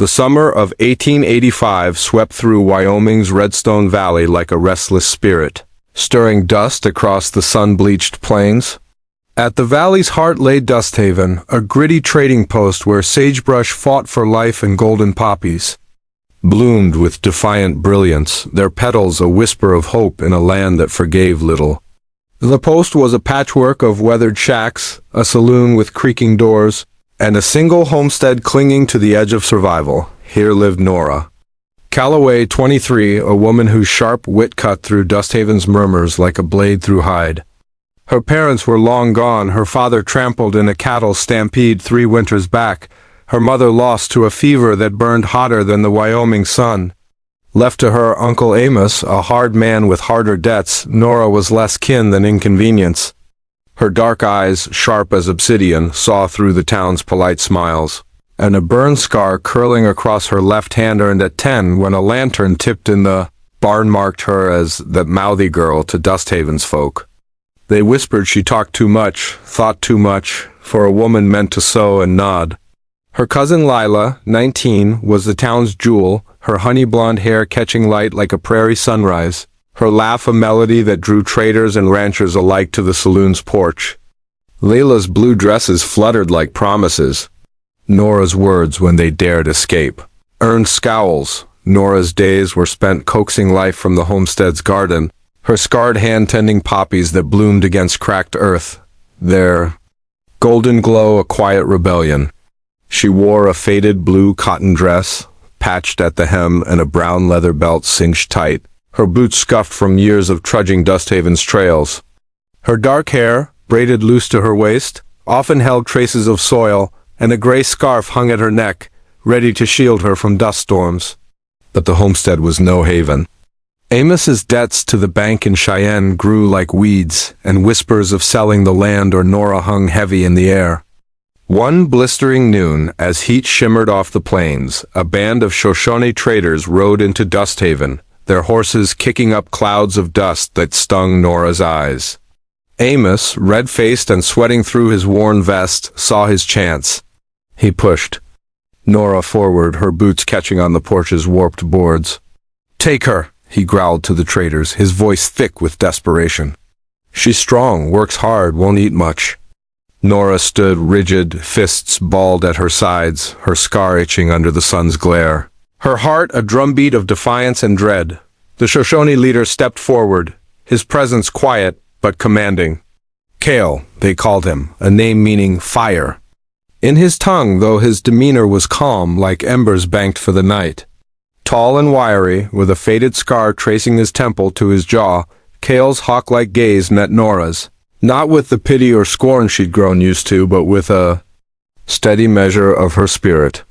The summer of 1885 swept through Wyoming's Redstone Valley like a restless spirit, stirring dust across the sun-bleached plains. At the valley's heart lay Dusthaven, a gritty trading post where sagebrush fought for life and golden poppies bloomed with defiant brilliance, their petals a whisper of hope in a land that forgave little. The post was a patchwork of weathered shacks, a saloon with creaking doors, and a single homestead clinging to the edge of survival. Here lived Nora Calloway, 23, a woman whose sharp wit cut through Dusthaven's murmurs like a blade through hide. Her parents were long gone, her father trampled in a cattle stampede 3 winters back, her mother lost to a fever that burned hotter than the Wyoming sun. Left to her Uncle Amos, a hard man with harder debts, Nora was less kin than inconvenience. Her dark eyes, sharp as obsidian, saw through the town's polite smiles, and a burn scar curling across her left hand earned at 10 when a lantern tipped in the barn marked her as the mouthy girl to Dusthaven's folk. They whispered she talked too much, thought too much, for a woman meant to sew and nod. Her cousin Lila, 19, was the town's jewel, her honey-blonde hair catching light like a prairie sunrise, her laugh a melody that drew traders and ranchers alike to the saloon's porch. Layla's blue dresses fluttered like promises. Nora's words, when they dared escape, earned scowls. Nora's days were spent coaxing life from the homestead's garden, her scarred hand tending poppies that bloomed against cracked earth, their golden glow a quiet rebellion. She wore a faded blue cotton dress, patched at the hem, and a brown leather belt cinched tight, her boots scuffed from years of trudging Dusthaven's trails. Her dark hair, braided loose to her waist, often held traces of soil, and a gray scarf hung at her neck, ready to shield her from dust storms. But the homestead was no haven. Amos's debts to the bank in Cheyenne grew like weeds, and whispers of selling the land or Nora hung heavy in the air. One blistering noon, as heat shimmered off the plains, a band of Shoshone traders rode into Dusthaven, their horses kicking up clouds of dust that stung Nora's eyes. Amos, red-faced and sweating through his worn vest, saw his chance. He pushed Nora forward, her boots catching on the porch's warped boards. "Take her," he growled to the traders, his voice thick with desperation. "She's strong, works hard, won't eat much." Nora stood rigid, fists balled at her sides, her scar itching under the sun's glare. Her heart a drumbeat of defiance and dread. The Shoshone leader stepped forward, his presence quiet but commanding. Kael, they called him, a name meaning fire. In his tongue, though his demeanor was calm, like embers banked for the night. Tall and wiry, with a faded scar tracing his temple to his jaw, Kael's hawk-like gaze met Nora's. Not with the pity or scorn she'd grown used to, but with a steady measure of her spirit.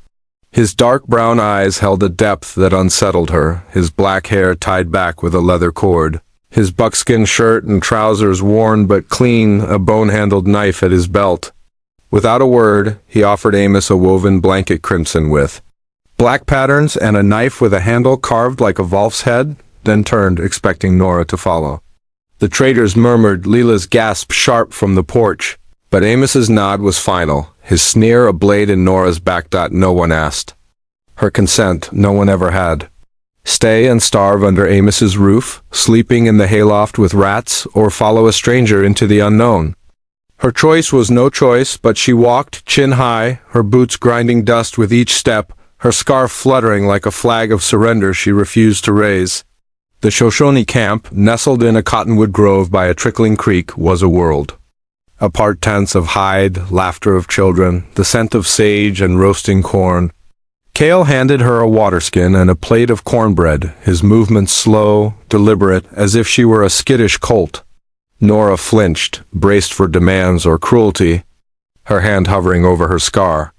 His dark brown eyes held a depth that unsettled her, his black hair tied back with a leather cord, his buckskin shirt and trousers worn but clean, a bone-handled knife at his belt. Without a word, he offered Amos a woven blanket crimson with black patterns and a knife with a handle carved like a Volf's head, then turned, expecting Nora to follow. The traders murmured, Leela's gasp sharp from the porch, but Amos's nod was final, his sneer a blade in Nora's back. No one asked. Her consent no one ever had. Stay and starve under Amos's roof, sleeping in the hayloft with rats, or follow a stranger into the unknown. Her choice was no choice, but she walked chin high, her boots grinding dust with each step, her scarf fluttering like a flag of surrender she refused to raise. The Shoshone camp, nestled in a cottonwood grove by a trickling creek, was a world. Apart tents of hide, laughter of children, the scent of sage and roasting corn. Kael handed her a waterskin and a plate of cornbread, his movements slow, deliberate, as if she were a skittish colt. Nora flinched, braced for demands or cruelty, her hand hovering over her scar.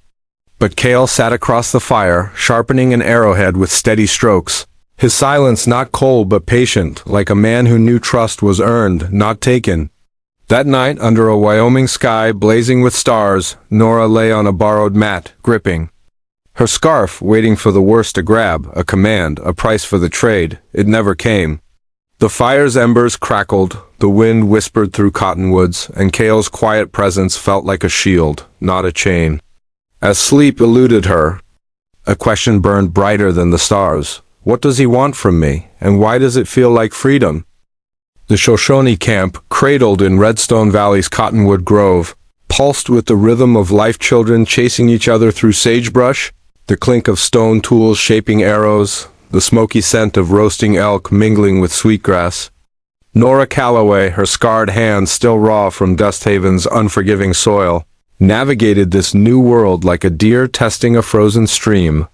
But Kael sat across the fire, sharpening an arrowhead with steady strokes. His silence not cold but patient, like a man who knew trust was earned, not taken. That night, under a Wyoming sky blazing with stars, Nora lay on a borrowed mat, gripping her scarf, waiting for the worst to grab, a command, a price for the trade. It never came. The fire's embers crackled, the wind whispered through cottonwoods, and Kael's quiet presence felt like a shield, not a chain. As sleep eluded her, A question burned brighter than the stars. What does he want from me, and why does it feel like freedom? The Shoshone camp, cradled in Redstone Valley's cottonwood grove, pulsed with the rhythm of life children chasing each other through sagebrush, the clink of stone tools shaping arrows, the smoky scent of roasting elk mingling with sweetgrass. Nora Calloway, her scarred hands still raw from Dusthaven's unforgiving soil, navigated this new world like a deer testing a frozen stream.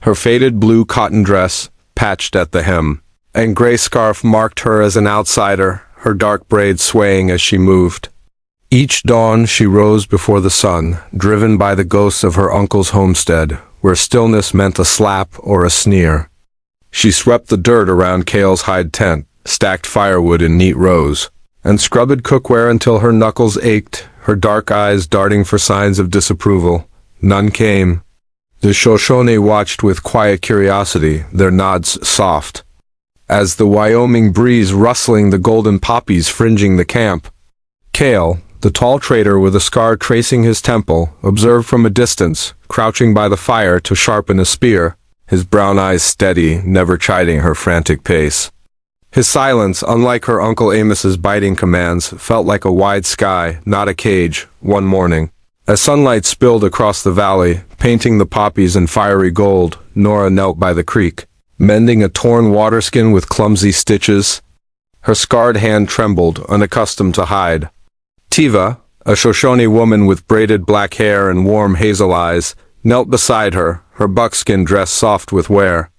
Her faded blue cotton dress, patched at the hem, and gray scarf marked her as an outsider, her dark braids swaying as she moved. Each dawn she rose before the sun, driven by the ghosts of her uncle's homestead, where stillness meant a slap or a sneer. She swept the dirt around Kael's hide tent, stacked firewood in neat rows, and scrubbed cookware until her knuckles ached, her dark eyes darting for signs of disapproval. None came. The Shoshone watched with quiet curiosity, their nods soft, as the Wyoming breeze rustling the golden poppies fringing the camp. Kael, the tall trader with a scar tracing his temple, observed from a distance, crouching by the fire to sharpen a spear, his brown eyes steady, never chiding her frantic pace. His silence, unlike her Uncle Amos's biting commands, felt like a wide sky, not a cage, one morning. As sunlight spilled across the valley, painting the poppies in fiery gold, Nora knelt by the creek, mending a torn waterskin with clumsy stitches. Her scarred hand trembled, unaccustomed to hide. Tiva, a Shoshone woman with braided black hair and warm hazel eyes, knelt beside her, her buckskin dress soft with wear.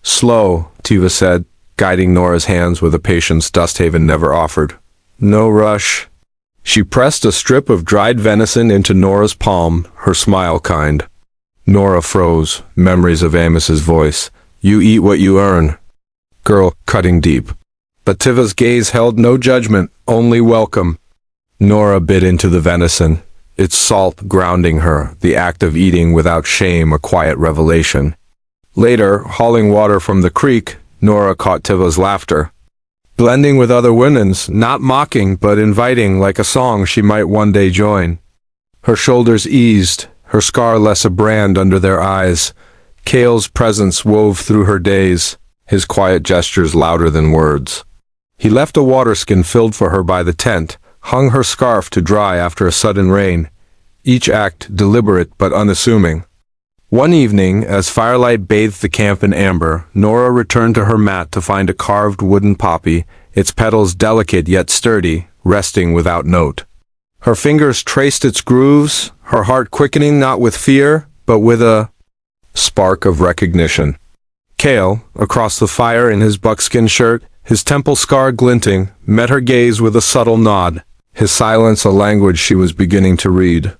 "Slow," Tiva said, guiding Nora's hands with a patience Dusthaven never offered. "No rush." She pressed a strip of dried venison into Nora's palm, her smile kind. Nora froze, memories of Amos's voice. "You eat what you earn." Girl, cutting deep. But Tiva's gaze held no judgment, only welcome. Nora bit into the venison, its salt grounding her, the act of eating without shame a quiet revelation. Later, hauling water from the creek, Nora caught Tiva's laughter, blending with other women's, not mocking but inviting like a song she might one day join. Her shoulders eased, her scar less a brand under their eyes. Kael's presence wove through her days, his quiet gestures louder than words. He left a waterskin filled for her by the tent, hung her scarf to dry after a sudden rain, each act deliberate but unassuming. One evening, as firelight bathed the camp in amber, Nora returned to her mat to find a carved wooden poppy, its petals delicate yet sturdy, resting without note. Her fingers traced its grooves, her heart quickening not with fear, but with a spark of recognition. Kael, across the fire in his buckskin shirt, his temple scar glinting, met her gaze with a subtle nod, his silence a language she was beginning to read.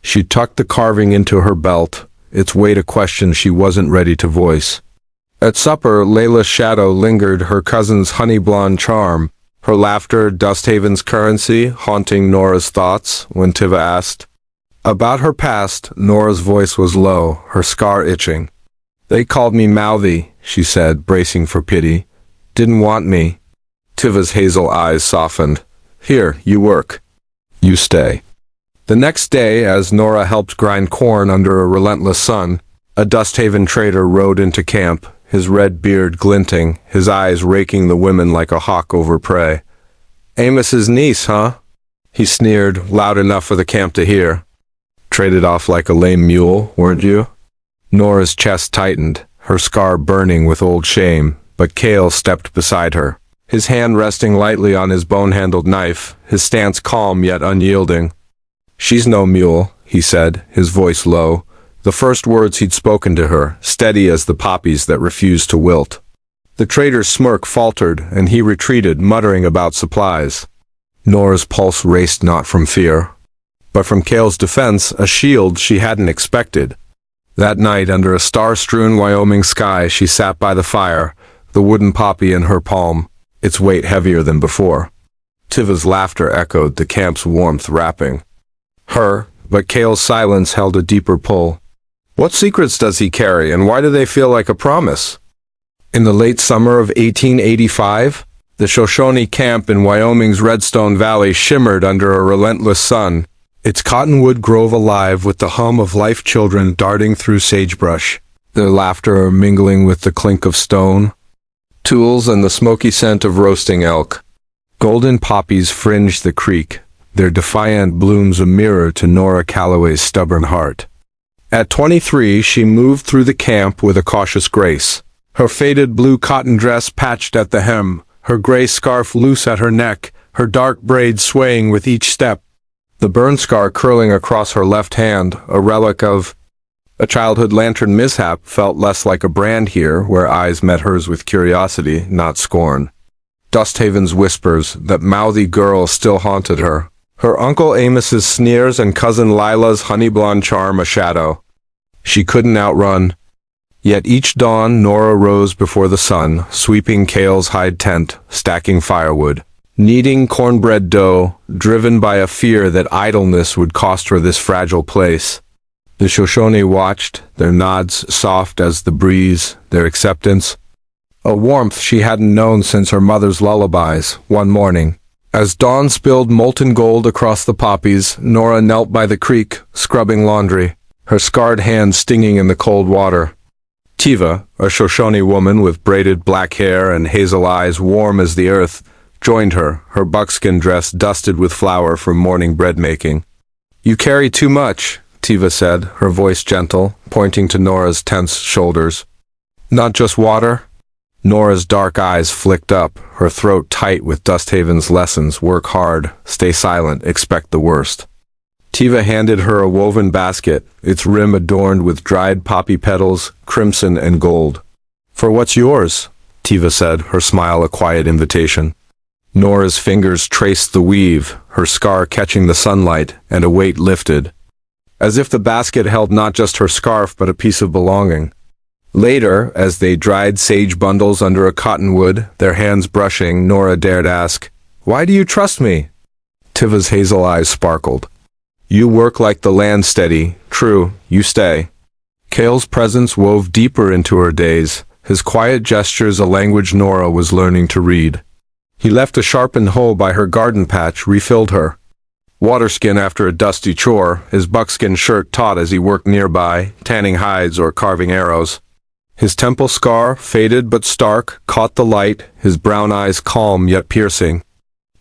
She tucked the carving into her belt, its weight a question she wasn't ready to voice. At supper, Layla's shadow lingered, her cousin's honey-blonde charm, her laughter Dusthaven's currency, haunting Nora's thoughts when Tiva asked. About her past, Nora's voice was low, her scar itching. "They called me mouthy," she said, bracing for pity. "Didn't want me." Tiva's hazel eyes softened. "Here, you work. You stay." The next day, as Nora helped grind corn under a relentless sun, a Dusthaven trader rode into camp, his red beard glinting, his eyes raking the women like a hawk over prey. "Amos's niece, huh?" he sneered, loud enough for the camp to hear. "Traded off like a lame mule, weren't you?" Nora's chest tightened, her scar burning with old shame, but Kael stepped beside her, his hand resting lightly on his bone-handled knife, his stance calm yet unyielding. "She's no mule," he said, his voice low, the first words he'd spoken to her, steady as the poppies that refused to wilt. The trader's smirk faltered, and he retreated, muttering about supplies. Nora's pulse raced not from fear, but from Kael's defense, a shield she hadn't expected. That night, under a star-strewn Wyoming sky, she sat by the fire, the wooden poppy in her palm, its weight heavier than before. Tiva's laughter echoed, the camp's warmth wrapping her, but Kael's silence held a deeper pull. What secrets does he carry, and why do they feel like a promise? In the late summer of 1885, the Shoshone camp in Wyoming's Redstone Valley shimmered under a relentless sun, its cottonwood grove alive with the hum of life children darting through sagebrush. their laughter mingling with the clink of stone, tools and the smoky scent of roasting elk. Golden poppies fringed the creek, their defiant blooms a mirror to Nora Calloway's stubborn heart. At 23, she moved through the camp with a cautious grace. Her faded blue cotton dress patched at the hem, her gray scarf loose at her neck, her dark braids swaying with each step. The burn scar curling across her left hand, a relic of a childhood lantern mishap, felt less like a brand here, where eyes met hers with curiosity, not scorn. Dusthaven's whispers, that mouthy girl, still haunted her. Her Uncle Amos's sneers and Cousin Lila's honey-blonde charm a shadow. She couldn't outrun. Yet each dawn Nora rose before the sun, sweeping Kael's hide tent, stacking firewood, kneading cornbread dough, driven by a fear that idleness would cost her this fragile place. The Shoshone watched, their nods soft as the breeze, their acceptance. A warmth she hadn't known since her mother's lullabies. One morning, as dawn spilled molten gold across the poppies, Nora knelt by the creek, scrubbing laundry, her scarred hands stinging in the cold water. Tiva, a Shoshone woman with braided black hair and hazel eyes warm as the earth, joined her, her buckskin dress dusted with flour from morning bread making. "You carry too much," Tiva said, her voice gentle, pointing to Nora's tense shoulders. "Not just water?" Nora's dark eyes flicked up, her throat tight with Dusthaven's lessons: work hard, stay silent, expect the worst. Tiva handed her a woven basket, its rim adorned with dried poppy petals, crimson and gold. "For what's yours?" Tiva said, her smile a quiet invitation. Nora's fingers traced the weave, her scar catching the sunlight, and a weight lifted, as if the basket held not just her scarf but a piece of belonging. Later, as they dried sage bundles under a cottonwood, their hands brushing, Nora dared ask, "Why do you trust me?" Tiva's hazel eyes sparkled. "You work like the land steady. True, you stay." Kael's presence wove deeper into her days, his quiet gestures a language Nora was learning to read. He left a sharpened hoe by her garden patch, refilled her waterskin after a dusty chore, his buckskin shirt taut as he worked nearby, tanning hides or carving arrows. His temple scar, faded but stark, caught the light, his brown eyes calm yet piercing.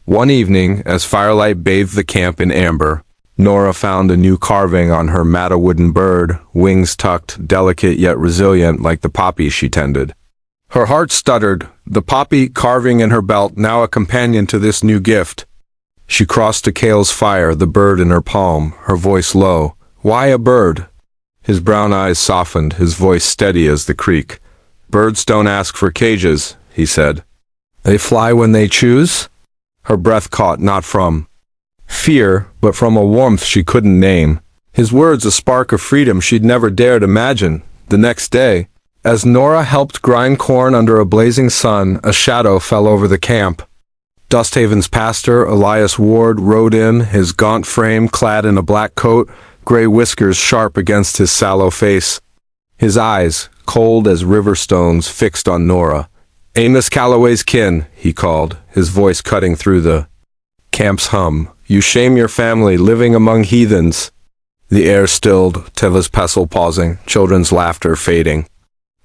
One evening, as firelight bathed the camp in amber, Nora found a new carving on her matta wooden bird, wings tucked, delicate yet resilient like the poppies she tended. Her heart stuttered, the poppy carving in her belt now a companion to this new gift. She crossed to Kael's fire, the bird in her palm, her voice low. "Why a bird?" His brown eyes softened, his voice steady as the creek. "Birds don't ask for cages," he said. "They fly when they choose?" Her breath caught not from fear, but from a warmth she couldn't name. His words a spark of freedom she'd never dared imagine. The next day, as Nora helped grind corn under a blazing sun, a shadow fell over the camp. Dusthaven's pastor, Elias Ward, rode in, his gaunt frame clad in a black coat, gray whiskers sharp against his sallow face. His eyes, cold as river stones, fixed on Nora. "Amos Calloway's kin," he called, his voice cutting through the camp's hum. "You shame your family, living among heathens." The air stilled, Tiva's pestle pausing, children's laughter fading.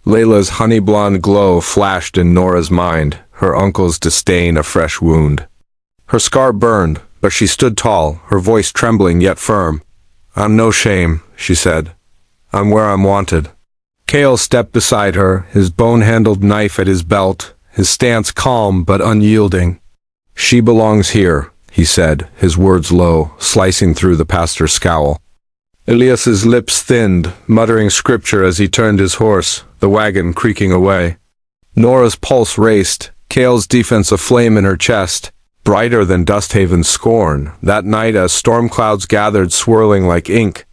Layla's honey-blonde glow flashed in Nora's mind, her uncle's disdain a fresh wound. Her scar burned, but she stood tall, her voice trembling yet firm. "I'm no shame," she said. "I'm where I'm wanted." Kael stepped beside her, his bone-handled knife at his belt, his stance calm but unyielding. "She belongs here," he said, his words low, slicing through the pastor's scowl. Elias's lips thinned, muttering scripture as he turned his horse, the wagon creaking away. Nora's pulse raced, Kael's defense aflame in her chest, brighter than Dusthaven's scorn, that night as storm clouds gathered swirling like ink.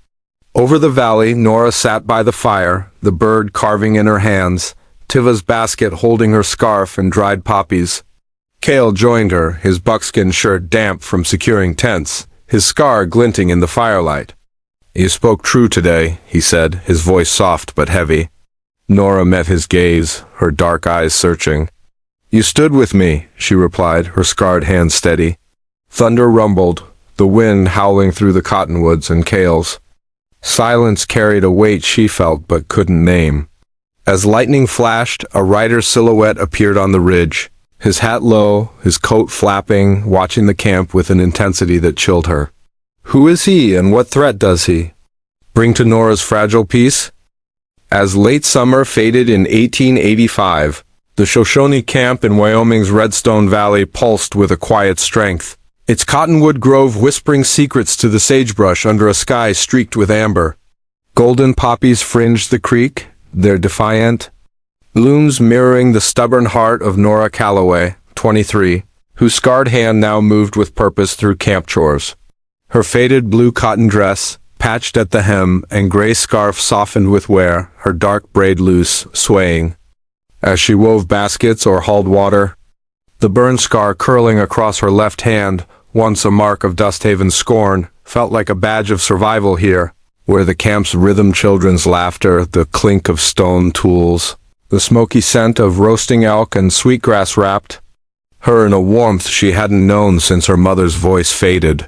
Over the valley, Nora sat by the fire, the bird carving in her hands, Tiva's basket holding her scarf and dried poppies. Kael joined her, his buckskin shirt damp from securing tents, his scar glinting in the firelight. "You spoke true today," he said, his voice soft but heavy. Nora met his gaze, her dark eyes searching. "You stood with me," she replied, her scarred hands steady. Thunder rumbled, the wind howling through the cottonwoods and Kael's silence carried a weight she felt but couldn't name. As lightning flashed, a rider's silhouette appeared on the ridge, his hat low, his coat flapping, watching the camp with an intensity that chilled her. Who is he, and what threat does he bring to Nora's fragile peace? As late summer faded in 1885, the Shoshone camp in Wyoming's Redstone Valley pulsed with a quiet strength, its cottonwood grove whispering secrets to the sagebrush under a sky streaked with amber. Golden poppies fringed the creek, their defiant blooms mirroring the stubborn heart of Nora Calloway, 23, whose scarred hand now moved with purpose through camp chores. Her faded blue cotton dress, patched at the hem, and gray scarf softened with wear, her dark braid loose, swaying as she wove baskets or hauled water. The burn scar curling across her left hand, once a mark of Dusthaven's scorn, felt like a badge of survival here, where the camp's rhythm children's laughter, the clink of stone tools, the smoky scent of roasting elk and sweetgrass wrapped her in a warmth she hadn't known since her mother's voice faded.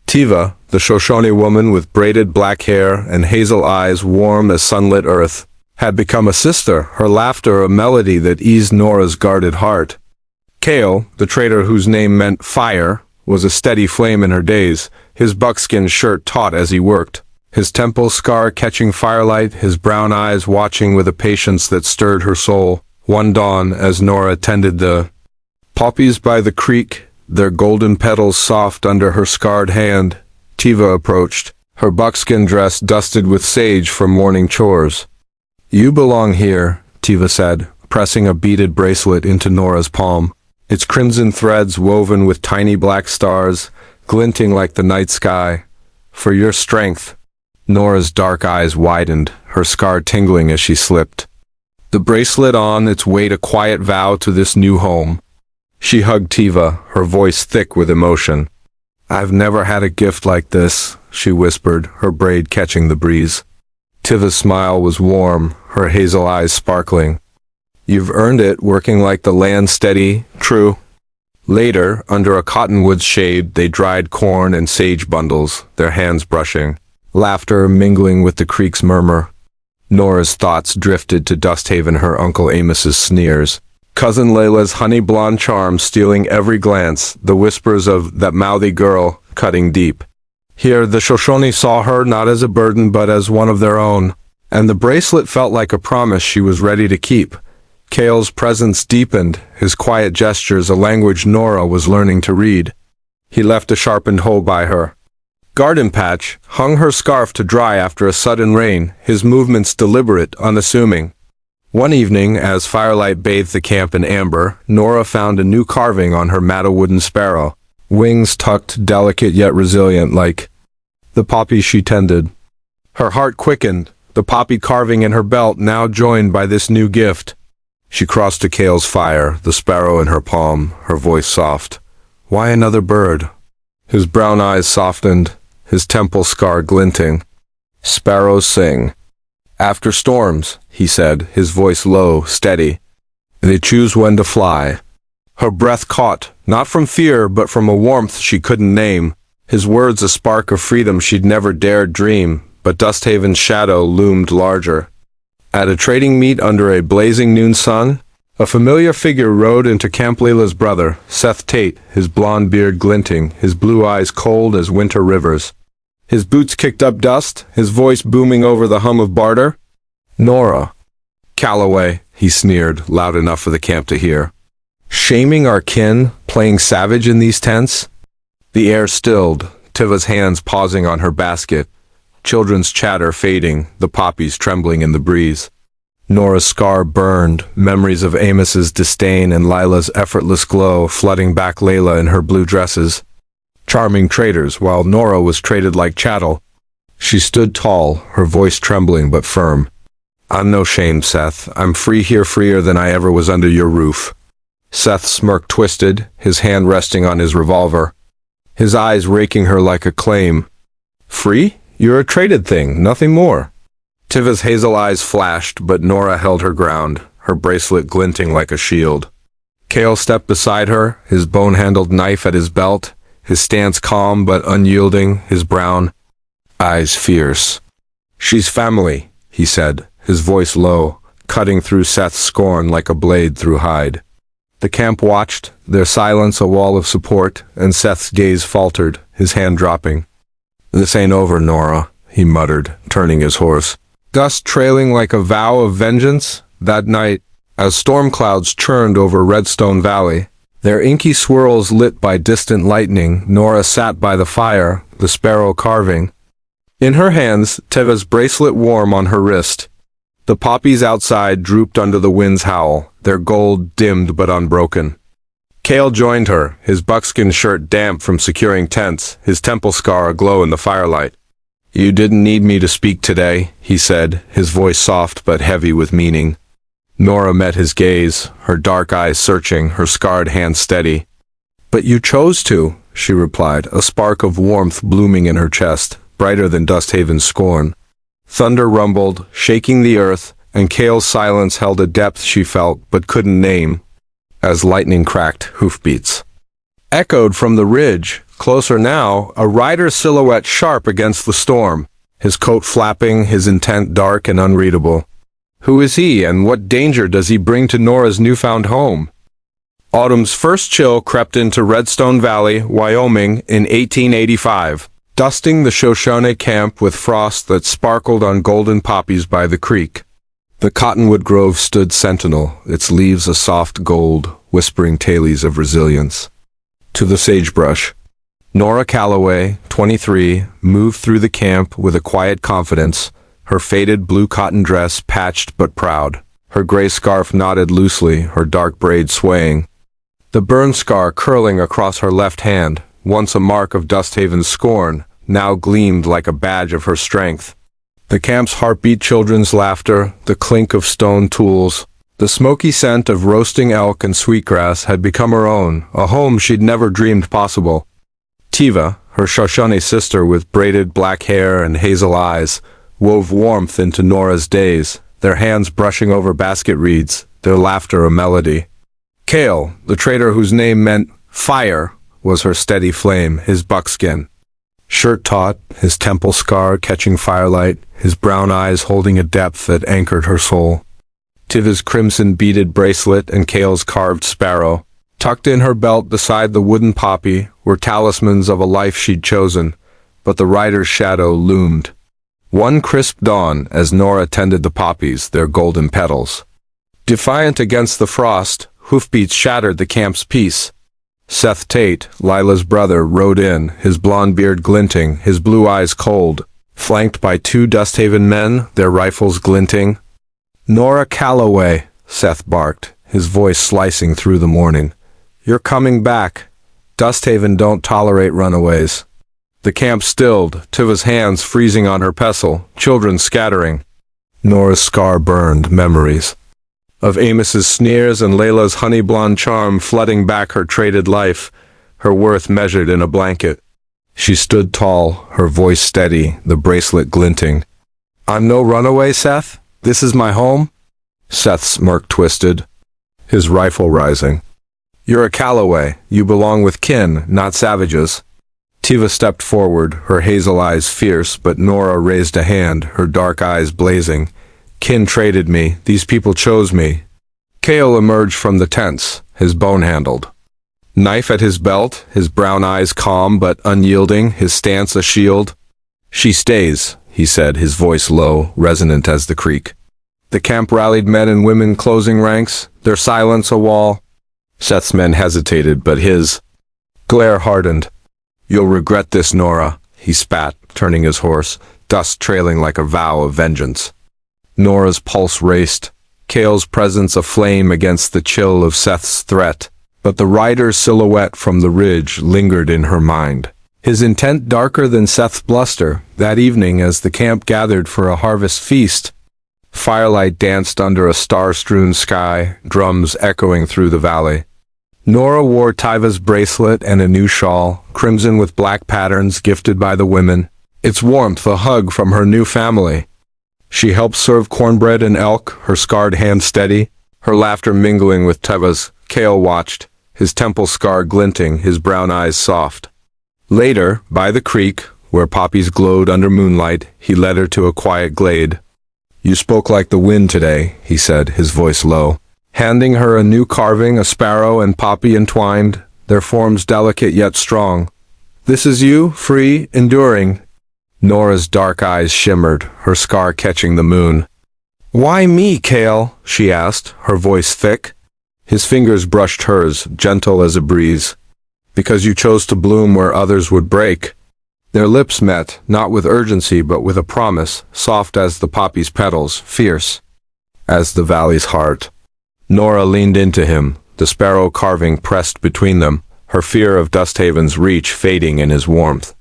Tiva, the Shoshone woman with braided black hair and hazel eyes warm as sunlit earth, had become a sister, her laughter a melody that eased Nora's guarded heart. Kael, the trader whose name meant fire, was a steady flame in her days, his buckskin shirt taut as he worked, his temple scar catching firelight, his brown eyes watching with a patience that stirred her soul. One dawn, as Nora tended the poppies by the creek, their golden petals soft under her scarred hand, Tiva approached, her buckskin dress dusted with sage from morning chores. "You belong here," Tiva said, pressing a beaded bracelet into Nora's palm, its crimson threads woven with tiny black stars, glinting like the night sky. "For your strength." Nora's dark eyes widened, her scar tingling as she slipped the bracelet on, its weight a quiet vow to this new home. She hugged Tiva, her voice thick with emotion. "I've never had a gift like this," she whispered, her braid catching the breeze. Tiva's smile was warm, her hazel eyes sparkling. "You've earned it, working like the land steady, true." Later, under a cottonwood shade, they dried corn and sage bundles, their hands brushing, laughter mingling with the creek's murmur. Nora's thoughts drifted to Dusthaven, her Uncle Amos's sneers, Cousin Layla's honey blonde charm stealing every glance, the whispers of "that mouthy girl" cutting deep. Here, the Shoshone saw her not as a burden but as one of their own, and the bracelet felt like a promise she was ready to keep. Kael's presence deepened, his quiet gestures a language Nora was learning to read. He left a sharpened hoe by her garden patch, hung her scarf to dry after a sudden rain, his movements deliberate, unassuming. One evening, as firelight bathed the camp in amber, Nora found a new carving on her matted wooden sparrow, wings tucked, delicate yet resilient, like the poppies she tended. Her heart quickened, the poppy carving in her belt now joined by this new gift. She crossed to Kael's fire, the sparrow in her palm, her voice soft. "Why another bird?" His brown eyes softened, his temple scar glinting. "Sparrows sing after storms," he said, his voice low, steady. "They choose when to fly." Her breath caught, not from fear but from a warmth she couldn't name, his words a spark of freedom she'd never dared dream, but Dusthaven's shadow loomed larger. At a trading meet under a blazing noon sun, a familiar figure rode into Camp Layla's brother, Seth Tate, his blonde beard glinting, his blue eyes cold as winter rivers. His boots kicked up dust, his voice booming over the hum of barter. "Nora Calloway," he sneered, loud enough for the camp to hear. "Shaming our kin, playing savage in these tents?" The air stilled, Tiva's hands pausing on her basket, children's chatter fading, the poppies trembling in the breeze. Nora's scar burned, memories of Amos's disdain and Lila's effortless glow flooding back Layla in her blue dresses. Charming traders, while Nora was traded like chattel. She stood tall, her voice trembling but firm. "I'm no shame, Seth. I'm free here, freer than I ever was under your roof." Seth's smirk twisted, his hand resting on his revolver, his eyes raking her like a claim. "Free? You're a traded thing, nothing more." Tiva's hazel eyes flashed, but Nora held her ground, her bracelet glinting like a shield. Kael stepped beside her, his bone-handled knife at his belt, his stance calm but unyielding, his brown eyes fierce. "She's family," he said, his voice low, cutting through Seth's scorn like a blade through hide. The camp watched, their silence a wall of support, and Seth's gaze faltered, his hand dropping. "This ain't over, Nora," he muttered, turning his horse. Dust trailing like a vow of vengeance. That night, as storm clouds churned over Redstone Valley, their inky swirls lit by distant lightning, Nora sat by the fire, the sparrow carving. In her hands, Teva's bracelet warm on her wrist. The poppies outside drooped under the wind's howl, their gold dimmed but unbroken. Kael joined her, his buckskin shirt damp from securing tents, his temple scar aglow in the firelight. "You didn't need me to speak today," he said, his voice soft but heavy with meaning. Nora met his gaze, her dark eyes searching, her scarred hand steady. "But you chose to," she replied, a spark of warmth blooming in her chest, brighter than Dusthaven's scorn. Thunder rumbled, shaking the earth, and Kael's silence held a depth she felt but couldn't name, as lightning cracked hoofbeats. Echoed from the ridge, closer now, a rider's silhouette sharp against the storm, his coat flapping, his intent dark and unreadable. Who is he, and what danger does he bring to Nora's newfound home? Autumn's first chill crept into Redstone Valley, Wyoming, in 1885. Dusting the Shoshone camp with frost that sparkled on golden poppies by the creek. The cottonwood grove stood sentinel, its leaves a soft gold, whispering tales of resilience. To the sagebrush, Nora Calloway, 23, moved through the camp with a quiet confidence, her faded blue cotton dress patched but proud, her gray scarf knotted loosely, her dark braid swaying. The burn scar curling across her left hand, once a mark of Dusthaven's scorn, now gleamed like a badge of her strength. The camp's heartbeat, children's laughter, the clink of stone tools, the smoky scent of roasting elk and sweetgrass had become her own, a home she'd never dreamed possible. Teva, her Shoshone sister with braided black hair and hazel eyes, wove warmth into Nora's days, their hands brushing over basket reeds, their laughter a melody. Kael, the trader whose name meant fire, was her steady flame, his buckskin. Shirt taut, his temple scar catching firelight, his brown eyes holding a depth that anchored her soul. Tiva's crimson beaded bracelet and Kael's carved sparrow, tucked in her belt beside the wooden poppy, were talismans of a life she'd chosen, but the rider's shadow loomed. One crisp dawn as Nora tended the poppies, their golden petals. Defiant against the frost, hoofbeats shattered the camp's peace. Seth Tate, Lila's brother, rode in, his blond beard glinting, his blue eyes cold, flanked by two Dusthaven men, their rifles glinting. "Nora Calloway," Seth barked, his voice slicing through the morning. "You're coming back. Dusthaven don't tolerate runaways." The camp stilled, Tiva's hands freezing on her pestle, children scattering. Nora's scar burned memories of Amos's sneers and Layla's honey-blonde charm flooding back her traded life, her worth measured in a blanket. She stood tall, her voice steady, the bracelet glinting. "I'm no runaway, Seth? This is my home?" Seth's smirk twisted, his rifle rising. "You're a Calloway. You belong with kin, not savages." Tiva stepped forward, her hazel eyes fierce, but Nora raised a hand, her dark eyes blazing. "Kin traded me. These people chose me." Kael emerged from the tents, his bone-handled knife at his belt, his brown eyes calm but unyielding, his stance a shield. "She stays," he said, his voice low, resonant as the creek. The camp rallied, men and women closing ranks, their silence a wall. Seth's men hesitated, but his glare hardened. "You'll regret this, Nora," he spat, turning his horse, dust trailing like a vow of vengeance. Nora's pulse raced, Kael's presence aflame against the chill of Seth's threat, but the rider's silhouette from the ridge lingered in her mind. His intent darker than Seth's bluster. That evening, as the camp gathered for a harvest feast, firelight danced under a star-strewn sky, drums echoing through the valley. Nora wore Tiva's bracelet and a new shawl, crimson with black patterns gifted by the women, its warmth a hug from her new family. She helped serve cornbread and elk, her scarred hand steady, her laughter mingling with Tiva's. Kael watched, his temple scar glinting, his brown eyes soft. Later, by the creek, where poppies glowed under moonlight, he led her to a quiet glade. You spoke like the wind today, he said, his voice low, handing her a new carving, a sparrow and poppy entwined, their forms delicate yet strong. This is you, free, enduring. Nora's dark eyes shimmered, her scar catching the moon. Why me, Kael? She asked, her voice thick. His fingers brushed hers, gentle as a breeze. Because you chose to bloom where others would break. Their lips met, not with urgency but with a promise, soft as the poppy's petals, fierce as the valley's heart. Nora leaned into him, the sparrow carving pressed between them, her fear of Dusthaven's reach fading in his warmth.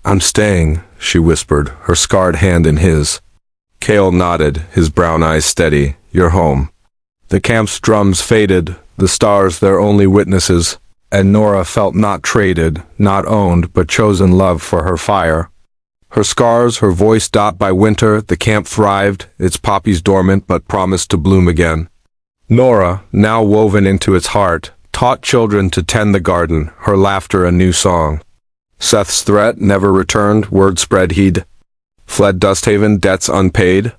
I'm staying, she whispered, her scarred hand in his. Kael nodded, his brown eyes steady. You're home. The camp's drums faded, the stars their only witnesses, and Nora felt not traded, not owned, but chosen love for her fire. Her scars, her voice dot by winter, the camp thrived, its poppies dormant but promised to bloom again. Nora, now woven into its heart, taught children to tend the garden, her laughter a new song. Seth's threat never returned, word spread he'd fled Dusthaven, debts unpaid.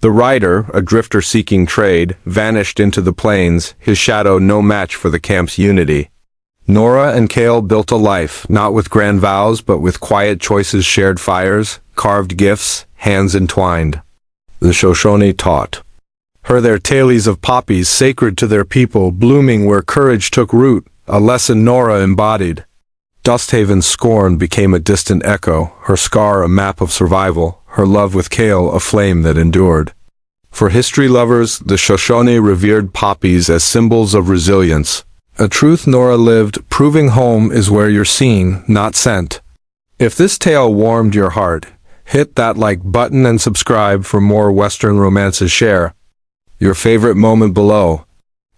The rider, a drifter seeking trade, vanished into the plains, his shadow no match for the camp's unity. Nora and Kael built a life, not with grand vows, but with quiet choices, shared fires, carved gifts, hands entwined. The Shoshone taught her their tales of poppies sacred to their people, blooming where courage took root, a lesson Nora embodied. Dusthaven's scorn became a distant echo, her scar a map of survival, her love with Kael a flame that endured. For history lovers, the Shoshone revered poppies as symbols of resilience, a truth Nora lived, proving home is where you're seen, not sent. If this tale warmed your heart, hit that like button and subscribe for more Western romances. Share your favorite moment below.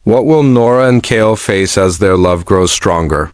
What will Nora and Kael face as their love grows stronger?